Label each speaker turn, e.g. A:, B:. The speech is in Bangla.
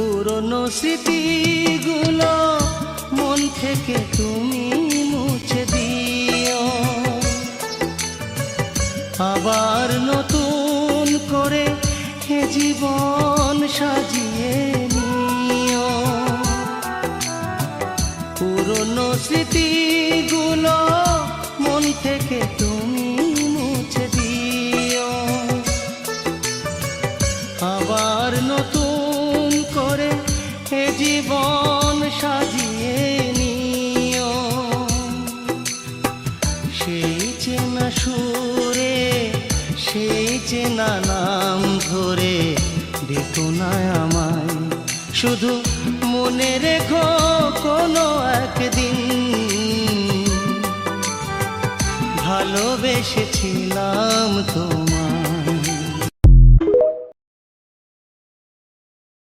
A: পুরনো স্মৃতিগুলো মন থেকে তুমি মুছে দিও, আবার নতুন করে এ জীবন সাজিয়ে নিও। পুরনো স্মৃতিগুলো মন থেকে তুমি মুছে দিও, আবার নতুন করে এ জীবন সাজিয়ে নিও। সেই চেনা সুরে সেই চেনা নাম ধরে দেখো না আমায়, শুধু মনে রেখো কোনো একদিন ভালোবেসেছিলাম তোমায়।